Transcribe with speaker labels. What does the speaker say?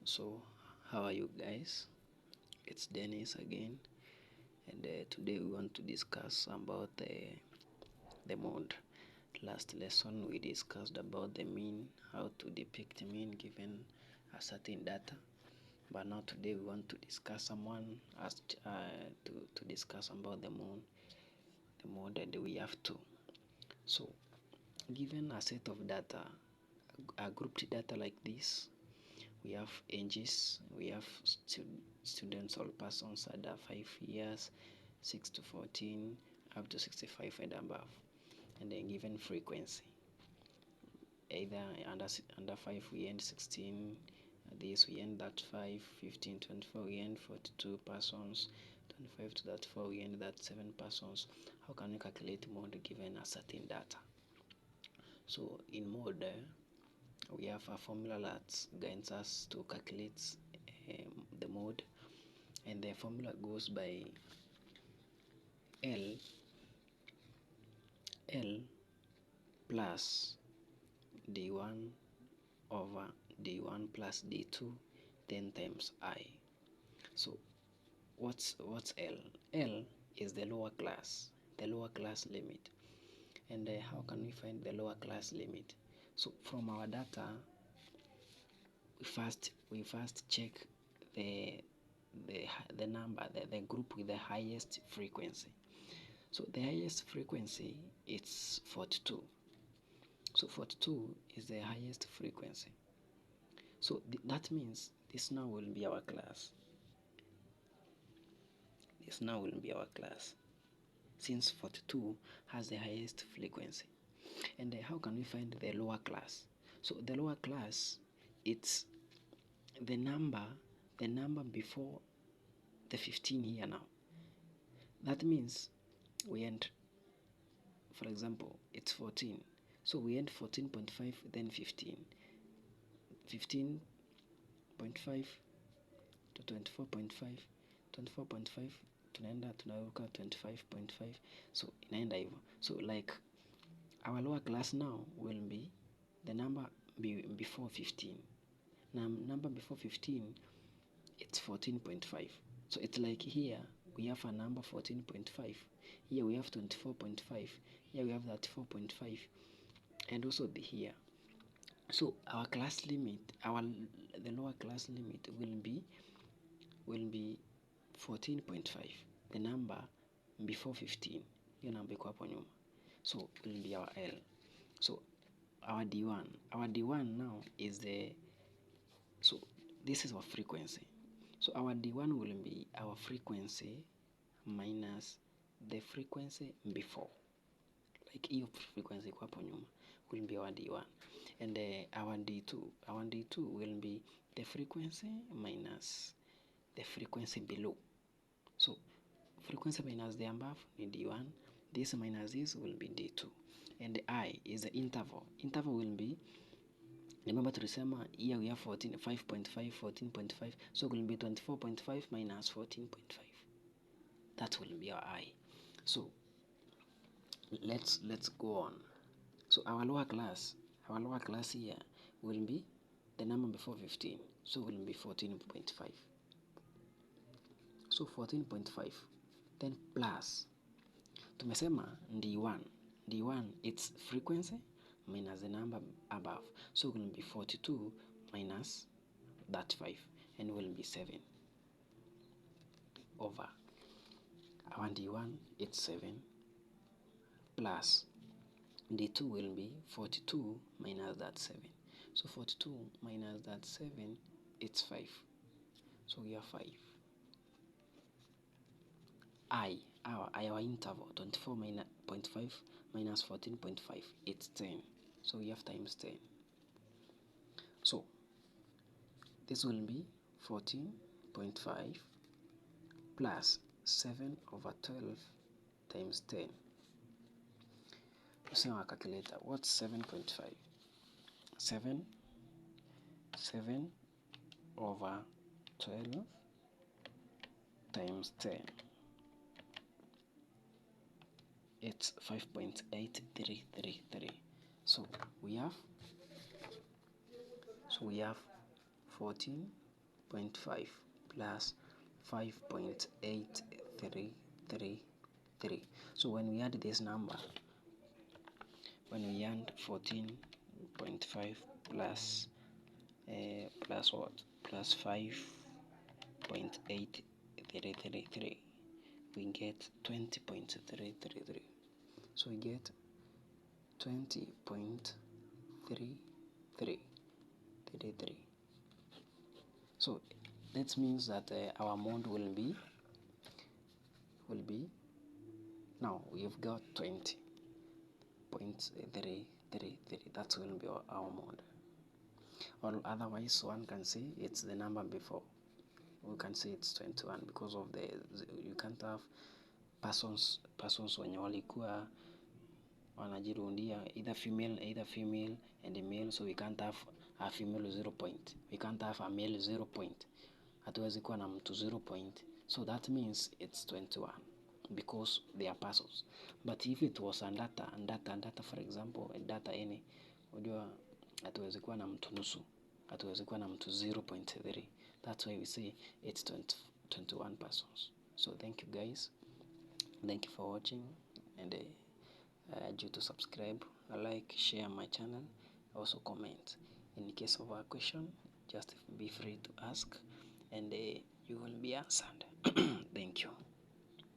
Speaker 1: So how are you guys? It's Dennis again, and today we want to discuss about the mode. Last lesson we discussed about the mean, how to depict mean given a certain data, but now today we want to discuss someone asked to discuss about the mode, and we have to. So given a set of data, a grouped data like this, we have ages, we have students or persons under 5 years, 6 to 14, up to 65 and above, and then given frequency. Either under 5 we end 16, this we end that 5, 15, 24 we end 42 persons, 25 to that 4 we end that 7 persons. How can we calculate mode given a certain data? So in mode, we have a formula that guides us to calculate the mode, and the formula goes by L plus D1 over D1 plus D2 then times I. So what's L? L is the lower class limit. And how can we find the lower class limit? So from our data, we first check the number, the group with the highest frequency. So the highest frequency is 42. So 42 is the highest frequency. So that means this now will be our class. This now will be our class, since 42 has the highest frequency. And how can we find the lower class? So the lower class, it's the number before the 15 here now. That means we end, for example, it's 14. So we end 14.5, then 15. 15.5 to 24.5, 24.5 tunaenda tunaruka 25.5, so inaenda hivyo. So like our lower class now will be the number before 15. Now number before 15, it's 14.5. So it's like here we have a number 14.5, here we have 24.5, here we have 34.5, and also here. So our class limit, the lower class limit will be 14.5, the number before 15, hiyo number iko hapo nyuma. So will be our L. So our D1 now is so this is our frequency. So our D1 will be our frequency minus the frequency before, like hiyo frequency iko hapo nyuma, will be our D1. And our D2 will be the frequency minus the frequency below. So frequency minus the above is D1, this minus this will be D2. And the I is the interval. Interval will be, remember tulisema here we have 5.5, 14.5, so it will be 24.5 minus 14.5. That will be our I. So let's go on. So our lower class here will be the number before 15, so will be 14.5. So 14.5, then plus, tumesema D1 it's frequency minus the number above, so it will be 42 minus that 5, and will be 7 over our D1, it's 7, plus D2 will be 42 minus that 7. So 42 minus that 7, it's 5. So we have 5. Our interval, 24.5 minus 14.5, it's 10. So we have times 10. So this will be 14.5 plus 7 over 12 times 10. Using our calculator, what's 7.5? 7 over 12 times 10. It's 5.8333. So we have 14 5.5 plus 5.8333. So when we add this number, when we add 14.5 plus what? Plus 5.8333, we get 20.333. So we get 20.333. So that means that our mode will be now we've got 20.333. That will be our mode. Or otherwise, one can say it's the number before. We can say it's 21 because of you can't have persons wenye walikuwa wanajirundia either female and a male, so we can't have a female 0 point, we can't have a male 0 point, hatuwezi kuwa na mtu 0 point, so that means it's 21 because they are persons. But if it was a data for example, a data any, unajua hatuwezi kuwa na mtu nusu, hatuwezi kuwa na mtu 0.3. That's why we say it's 21 persons. So thank you guys, thank you for watching, and I urge you to subscribe, like, share my channel, also comment. In case of a question, just be free to ask, and you will be answered. Thank you.